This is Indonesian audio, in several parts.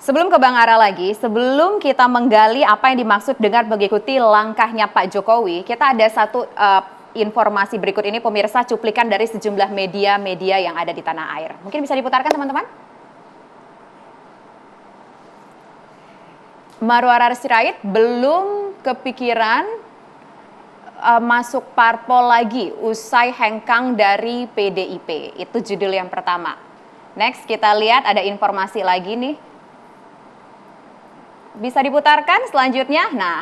Sebelum ke Bang Ara lagi, sebelum kita menggali apa yang dimaksud dengan mengikuti langkahnya Pak Jokowi, kita ada satu informasi berikut ini pemirsa, cuplikan dari sejumlah media-media yang ada di tanah air. Mungkin bisa diputarkan teman-teman? Marwarar Sirait belum kepikiran masuk parpol lagi usai hengkang dari PDIP. Itu judul yang pertama. Next kita lihat ada informasi lagi nih. Bisa diputarkan selanjutnya. Nah,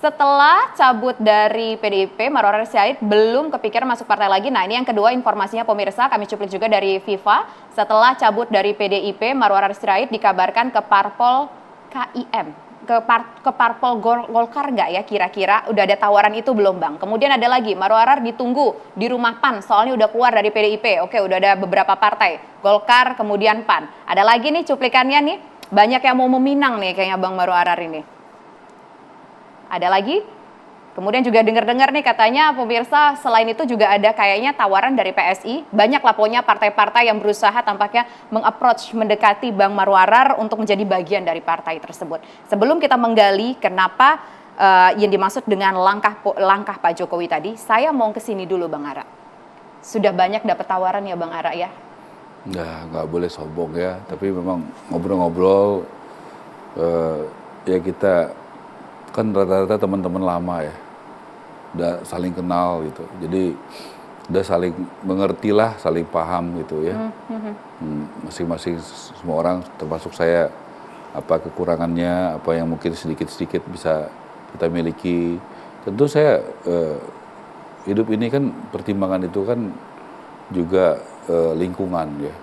setelah cabut dari PDIP, Marwarar Sirait belum kepikiran masuk partai lagi. Nah, ini yang kedua informasinya pemirsa, kami cuplik juga dari FIFA. Setelah cabut dari PDIP, Marwarar Sirait dikabarkan ke parpol KIM. Ke parpol Golkar nggak ya kira-kira? Udah ada tawaran itu belum Bang? Kemudian ada lagi, Marwarar ditunggu di rumah PAN, soalnya udah keluar dari PDIP. Oke, udah ada beberapa partai, Golkar, kemudian PAN. Ada lagi nih cuplikannya nih. Banyak yang mau meminang nih kayaknya Bang Marwarar ini. Ada lagi. Kemudian juga dengar-dengar nih katanya pemirsa selain itu juga ada kayaknya tawaran dari PSI. Banyak lah pokoknya partai-partai yang berusaha tampaknya mengapproach, mendekati Bang Marwarar untuk menjadi bagian dari partai tersebut. Sebelum kita menggali kenapa yang dimaksud dengan langkah Pak Jokowi tadi, saya mau kesini dulu Bang Ara. Sudah banyak dapat tawaran ya Bang Ara ya? Nggak boleh sombong ya, tapi memang ngobrol-ngobrol ya kita kan rata-rata teman-teman lama ya, udah saling kenal gitu, jadi udah saling mengerti lah, saling paham gitu ya. Masing-masing semua orang termasuk saya apa kekurangannya, apa yang mungkin sedikit-sedikit bisa kita miliki. Tentu saya hidup ini kan pertimbangan itu kan juga lingkungan ya.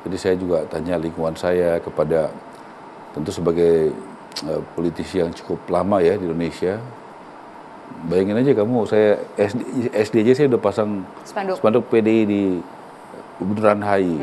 Jadi saya juga tanya lingkungan saya kepada tentu sebagai politisi yang cukup lama ya di Indonesia. Bayangin aja kamu, saya SD aja saya udah pasang spanduk PDI di Bundaran HI.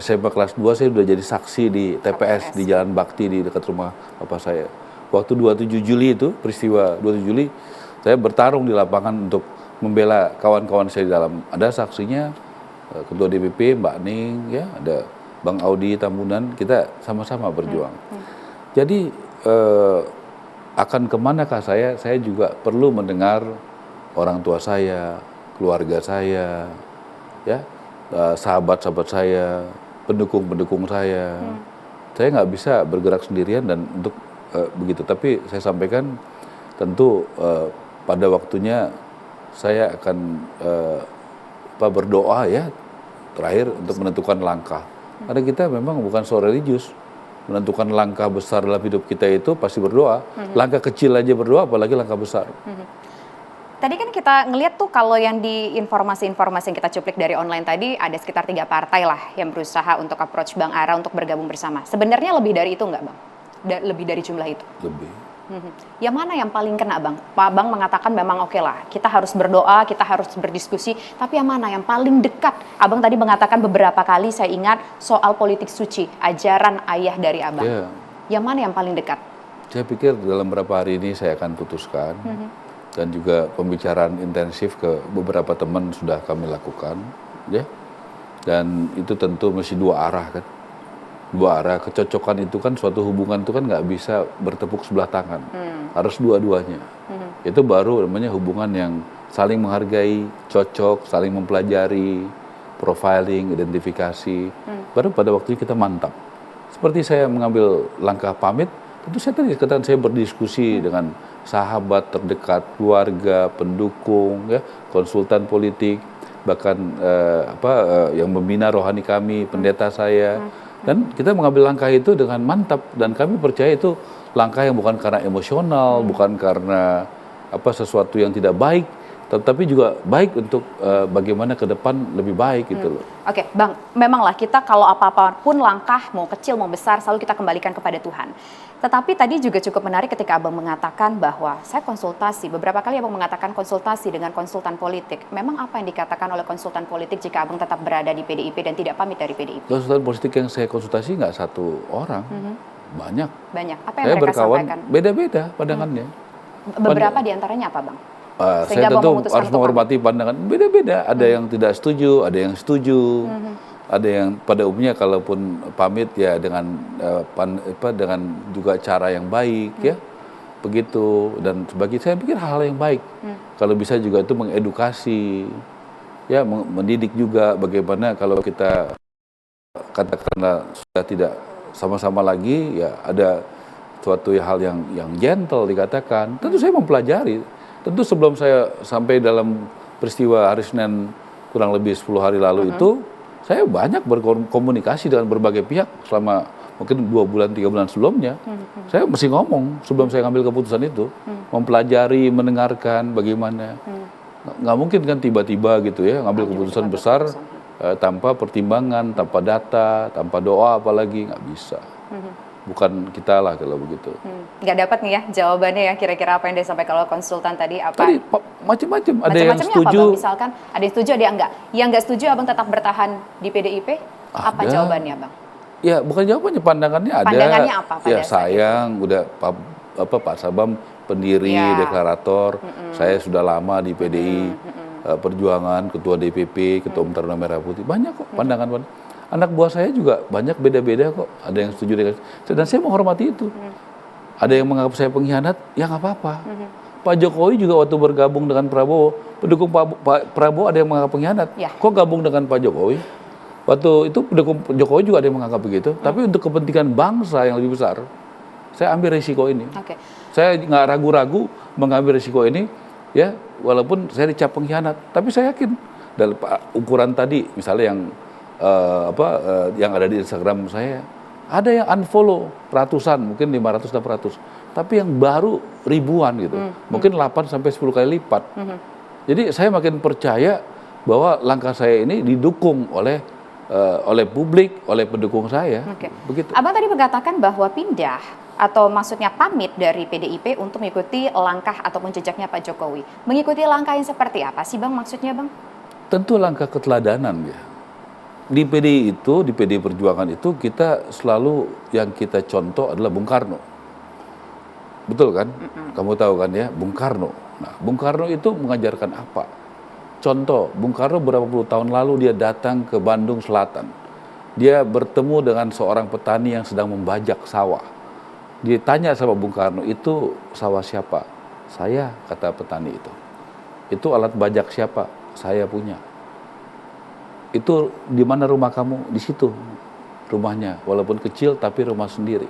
SMA kelas 2 saya udah jadi saksi di TPS di Jalan Bakti di dekat rumah bapak saya. Waktu 27 Juli itu, peristiwa 27 Juli, saya bertarung di lapangan untuk membela kawan-kawan saya di dalam. Ada saksinya Ketua DPP Mbak Ning, ya ada Bang Audi Tambunan, kita sama-sama berjuang. Jadi akan kemanakah saya? Saya juga perlu mendengar orang tua saya, keluarga saya, ya sahabat-sahabat saya, pendukung-pendukung saya. Saya nggak bisa bergerak sendirian dan untuk begitu. Tapi saya sampaikan tentu pada waktunya saya akan berdoa ya terakhir untuk menentukan langkah. Karena kita memang bukan seorang religius. Menentukan langkah besar dalam hidup kita itu pasti berdoa. Langkah kecil aja berdoa, apalagi langkah besar. Tadi kan kita ngelihat tuh kalau yang di informasi-informasi yang kita cuplik dari online tadi ada sekitar 3 partai lah yang berusaha untuk approach Bang Ara untuk bergabung bersama. Sebenarnya lebih dari itu nggak Bang? Lebih dari jumlah itu? Lebih. Yang mana yang paling kena Bang? Pak Bang mengatakan memang oke lah, kita harus berdoa, kita harus berdiskusi, tapi yang mana yang paling dekat? Abang tadi mengatakan beberapa kali saya ingat soal politik suci, ajaran ayah dari Abang. Yeah. Yang mana yang paling dekat? Saya pikir dalam beberapa hari ini saya akan putuskan, dan juga pembicaraan intensif ke beberapa teman sudah kami lakukan, ya. Dan itu tentu mesti 2 arah kan. 2 arah, kecocokan itu kan suatu hubungan itu kan nggak bisa bertepuk sebelah tangan, harus dua-duanya. Itu baru namanya hubungan yang saling menghargai, cocok, saling mempelajari, profiling, identifikasi. Baru pada waktunya kita mantap. Seperti saya mengambil langkah pamit, tentu saya tadi katakan saya berdiskusi dengan sahabat terdekat, keluarga, pendukung, ya, konsultan politik, bahkan yang membina rohani kami, pendeta saya. Dan kita mengambil langkah itu dengan mantap, dan kami percaya itu langkah yang bukan karena emosional, bukan karena sesuatu yang tidak baik, tetapi juga baik untuk bagaimana ke depan lebih baik gitu loh. Oke, Bang, memanglah kita kalau apapun langkah, mau kecil mau besar, selalu kita kembalikan kepada Tuhan. Tetapi tadi juga cukup menarik ketika Abang mengatakan bahwa saya konsultasi, beberapa kali Abang mengatakan konsultasi dengan konsultan politik. Memang apa yang dikatakan oleh konsultan politik jika Abang tetap berada di PDIP dan tidak pamit dari PDIP? Konsultan politik yang saya konsultasi nggak satu orang, banyak. Apa yang saya mereka berkawan, sampaikan? Beda-beda pandangannya. Beberapa diantaranya apa Bang? Saya tentu harus menghormati pandangan beda-beda. Ada yang tidak setuju, ada yang setuju. ada yang pada umumnya kalaupun pamit ya dengan dengan juga cara yang baik ya, begitu. Dan sebagai saya pikir hal-hal yang baik. Kalau bisa juga itu mengedukasi, ya mendidik juga bagaimana kalau kita katakanlah sudah tidak sama-sama lagi, ya ada suatu hal yang gentle dikatakan. Tentu saya mempelajari. Tentu sebelum saya sampai dalam peristiwa hari Senin kurang lebih 10 hari lalu itu, saya banyak berkomunikasi dengan berbagai pihak selama mungkin 2 bulan, 3 bulan sebelumnya. Saya mesti ngomong sebelum saya ngambil keputusan itu, mempelajari, mendengarkan bagaimana. Nggak mungkin kan tiba-tiba gitu ya, ngambil keputusan besar tanpa pertimbangan, tanpa data, tanpa doa apalagi, nggak bisa. Bukan kita lah kalau begitu. Nggak dapat nih ya jawabannya ya, kira-kira apa yang disampaikan kalau konsultan tadi apa? Tadi macam-macam, ada yang setuju. Apa, Bang? Misalkan ada yang setuju, ada yang enggak. Yang nggak setuju Abang tetap bertahan di PDIP? Apa jawabannya, Bang? Ya bukan jawabannya, pandangannya ada. Pandangannya apa pada ya sayang, udah Pak Sabam pendiri, deklarator. Saya sudah lama di PDI Perjuangan, ketua DPP, ketua Umum Taruna Merah Putih. Banyak kok pandangan. Anak buah saya juga banyak beda-beda kok. Ada yang setuju dengan dan saya menghormati itu. Ada yang menganggap saya pengkhianat, ya nggak apa-apa. Pak Jokowi juga waktu bergabung dengan Prabowo, pendukung Pak Prabowo ada yang menganggap pengkhianat. Kok gabung dengan Pak Jokowi? Waktu itu pendukung Jokowi juga ada yang menganggap begitu. Tapi untuk kepentingan bangsa yang lebih besar, saya ambil risiko ini. Saya nggak ragu-ragu mengambil risiko ini, ya walaupun saya dicap pengkhianat. Tapi saya yakin dalam ukuran tadi, misalnya yang ada di Instagram saya, ada yang unfollow ratusan, mungkin 500 dan 100, tapi yang baru ribuan gitu, mungkin 8 sampai 10 kali lipat. Jadi saya makin percaya bahwa langkah saya ini didukung oleh publik, oleh pendukung saya. Begitu. Abang tadi mengatakan bahwa pindah atau maksudnya pamit dari PDIP untuk mengikuti langkah ataupun jejaknya Pak Jokowi. Mengikuti langkah yang seperti apa sih Bang maksudnya Bang? Tentu langkah keteladanan ya. Di PDI itu, di PDI Perjuangan itu kita selalu yang kita contoh adalah Bung Karno. Betul kan? Kamu tahu kan ya, Bung Karno. Nah, Bung Karno itu mengajarkan apa? Contoh, Bung Karno berapa puluh tahun lalu dia datang ke Bandung Selatan. Dia bertemu dengan seorang petani yang sedang membajak sawah. Dia tanya sama Bung Karno, itu sawah siapa? Saya, kata petani itu. Itu alat bajak siapa? Saya punya. Itu di mana rumah kamu? Di situ rumahnya, walaupun kecil tapi rumah sendiri.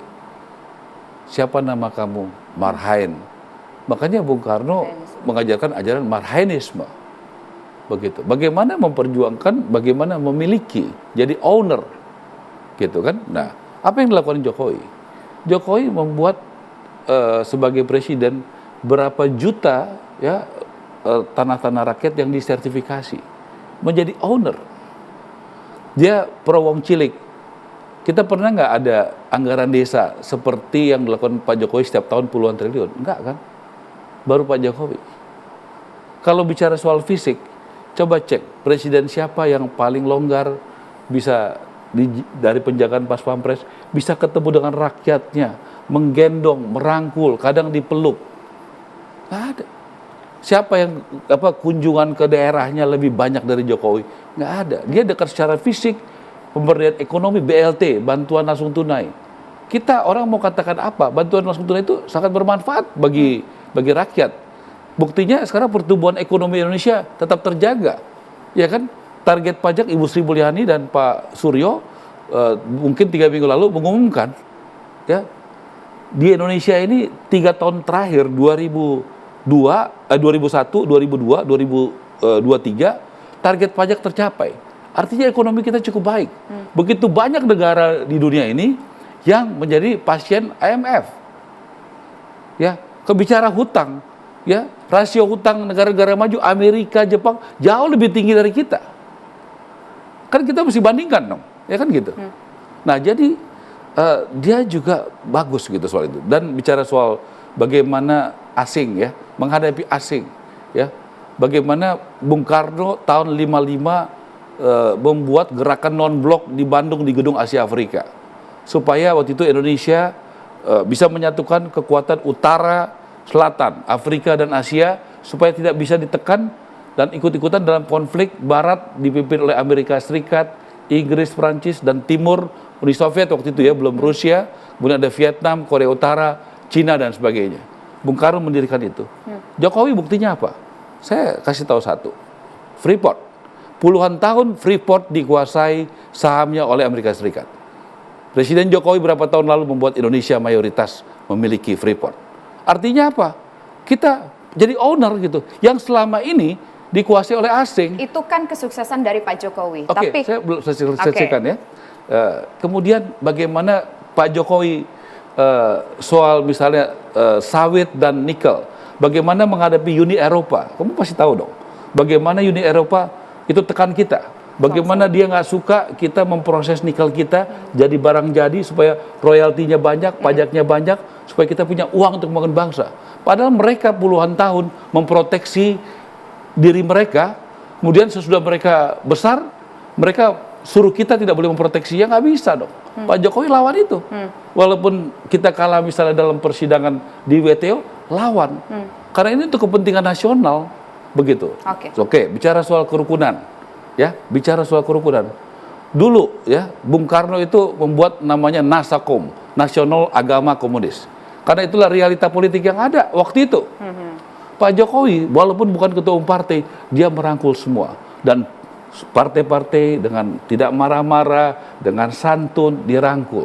Siapa nama kamu? Marhain. Makanya Bung Karno mengajarkan ajaran Marhainisme. Begitu. Bagaimana memperjuangkan, bagaimana memiliki, jadi owner. Gitu kan? Nah, apa yang dilakukan Jokowi? Jokowi membuat sebagai presiden berapa juta ya tanah-tanah rakyat yang disertifikasi menjadi owner. Dia pro wong cilik. Kita pernah nggak ada anggaran desa seperti yang dilakukan Pak Jokowi setiap tahun puluhan triliun? Enggak kan? Baru Pak Jokowi. Kalau bicara soal fisik, coba cek presiden siapa yang paling longgar, bisa dari penjagaan pas pampres, bisa ketemu dengan rakyatnya, menggendong, merangkul, kadang dipeluk. Nggak ada. Siapa yang kunjungan ke daerahnya lebih banyak dari Jokowi? Nggak ada. Dia dekat secara fisik, pemberdayaan ekonomi, BLT, bantuan langsung tunai. Kita orang mau katakan apa? Bantuan langsung tunai itu sangat bermanfaat bagi rakyat. Buktinya sekarang pertumbuhan ekonomi Indonesia tetap terjaga. Ya kan? Target pajak Ibu Sri Mulyani dan Pak Suryo mungkin 3 minggu lalu mengumumkan ya di Indonesia ini 3 tahun terakhir 2001, 2002, 2023 target pajak tercapai. Artinya ekonomi kita cukup baik. Begitu banyak negara di dunia ini yang menjadi pasien IMF. Ya, kebicara hutang, ya, rasio hutang negara-negara maju Amerika, Jepang jauh lebih tinggi dari kita. Kan kita mesti bandingkan dong, ya kan gitu. Nah, jadi dia juga bagus gitu soal itu. Dan bicara soal bagaimana asing ya, menghadapi asing ya. Bagaimana Bung Karno tahun 55 membuat gerakan non-blok di Bandung di Gedung Asia Afrika. Supaya waktu itu Indonesia bisa menyatukan kekuatan utara, selatan, Afrika dan Asia supaya tidak bisa ditekan dan ikut-ikutan dalam konflik barat dipimpin oleh Amerika Serikat, Inggris, Prancis, dan Timur, Uni Soviet waktu itu ya, belum Rusia, kemudian ada Vietnam, Korea Utara, Cina, dan sebagainya. Bung Karno mendirikan itu. Jokowi buktinya apa? Saya kasih tahu satu. Freeport. Puluhan tahun Freeport dikuasai sahamnya oleh Amerika Serikat. Presiden Jokowi berapa tahun lalu membuat Indonesia mayoritas memiliki Freeport. Artinya apa? Kita jadi owner gitu, yang selama ini dikuasai oleh asing. Itu kan kesuksesan dari Pak Jokowi. Oke, Tapi saya belum selesaikan ya. Kemudian bagaimana Pak Jokowi soal misalnya sawit dan nikel, bagaimana menghadapi Uni Eropa? Kamu pasti tahu dong. Bagaimana Uni Eropa itu tekan kita. Bagaimana dia nggak suka kita memproses nikel kita jadi barang jadi supaya royaltinya banyak, pajaknya banyak, supaya kita punya uang untuk membangun bangsa. Padahal mereka puluhan tahun memproteksi diri mereka, kemudian sesudah mereka besar, mereka suruh kita tidak boleh memproteksi, ya nggak bisa dong. Pak Jokowi lawan itu. Walaupun kita kalah misalnya dalam persidangan di WTO, lawan. Karena ini untuk kepentingan nasional, begitu. Oke, bicara soal kerukunan. Ya, bicara soal kerukunan. Dulu ya, Bung Karno itu membuat namanya Nasakom, Nasional Agama Komunis. Karena itulah realita politik yang ada waktu itu. Pak Jokowi, walaupun bukan ketua umum partai, dia merangkul semua. Dan partai-partai dengan tidak marah-marah, dengan santun, dirangkul.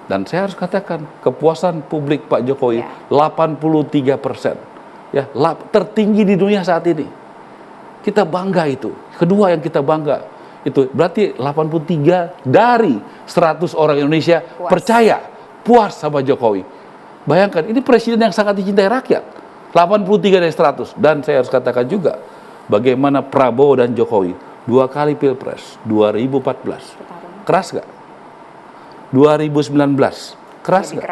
Dan saya harus katakan, kepuasan publik Pak Jokowi 83%. Ya, tertinggi di dunia saat ini. Kita bangga itu. Kedua yang kita bangga, itu berarti 83 dari 100 orang Indonesia percaya, puas sama Jokowi. Bayangkan, ini presiden yang sangat dicintai rakyat. 83 dari 100. Dan saya harus katakan juga, bagaimana Prabowo dan Jokowi 2 kali Pilpres, 2014. Keras gak? 2019. Keras gak?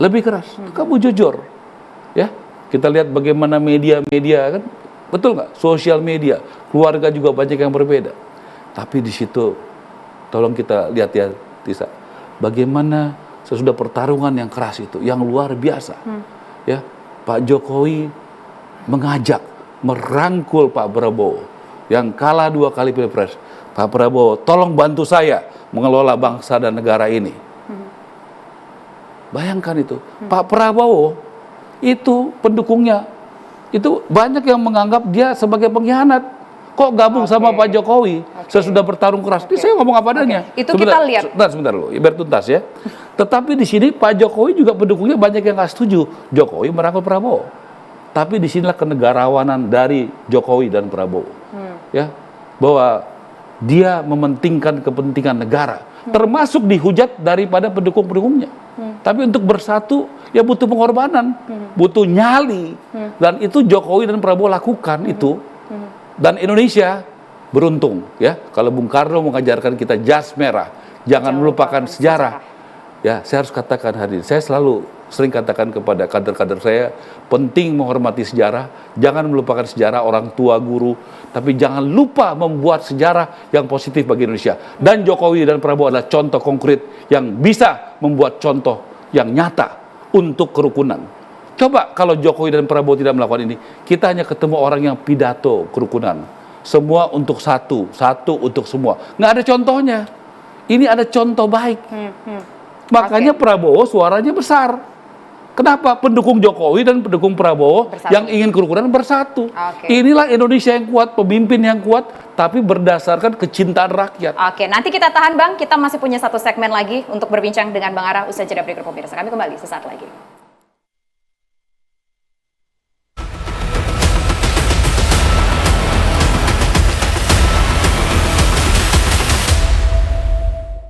Lebih keras. Kamu jujur. Ya, kita lihat bagaimana media-media kan, betul nggak? Sosial media, keluarga juga banyak yang berbeda. Tapi di situ, tolong kita lihat ya, Tisa, bagaimana sesudah pertarungan yang keras itu, yang luar biasa. Ya, Pak Jokowi mengajak, merangkul Pak Prabowo yang kalah 2 kali Pilpres. Pak Prabowo, tolong bantu saya mengelola bangsa dan negara ini. Bayangkan itu, Pak Prabowo itu pendukungnya, itu banyak yang menganggap dia sebagai pengkhianat. Kok gabung sama Pak Jokowi sesudah bertarung keras? Ini saya ngomong apa adanya. Itu kita lihat. Sebentar loh, biar tuntas ya. Tetapi di sini Pak Jokowi juga pendukungnya banyak yang nggak setuju. Jokowi merangkul Prabowo. Tapi di sinilah kenegarawanan dari Jokowi dan Prabowo. Ya, bahwa dia mementingkan kepentingan negara, termasuk dihujat daripada pendukung-pendukungnya. Tapi untuk bersatu ya butuh pengorbanan, butuh nyali. Dan itu Jokowi dan Prabowo lakukan itu. Dan Indonesia beruntung ya, kalau Bung Karno mengajarkan kita jas merah, jangan melupakan sejarah. Ya, saya harus katakan hadir. Saya sering katakan kepada kader-kader saya, penting menghormati sejarah, jangan melupakan sejarah orang tua, guru, tapi jangan lupa membuat sejarah yang positif bagi Indonesia. Dan Jokowi dan Prabowo adalah contoh konkret yang bisa membuat contoh yang nyata untuk kerukunan. Coba kalau Jokowi dan Prabowo tidak melakukan ini, kita hanya ketemu orang yang pidato kerukunan. Semua untuk satu, satu untuk semua. Nggak ada contohnya. Ini ada contoh baik. Makanya Prabowo suaranya besar. Kenapa? Pendukung Jokowi dan pendukung Prabowo yang ingin kerukunan bersatu. Inilah Indonesia yang kuat, pemimpin yang kuat, tapi berdasarkan kecintaan rakyat. Oke, nanti kita tahan Bang, kita masih punya 1 segmen lagi untuk berbincang dengan Bang Ara usai jeda berikut pemirsa. Kami kembali sesaat lagi.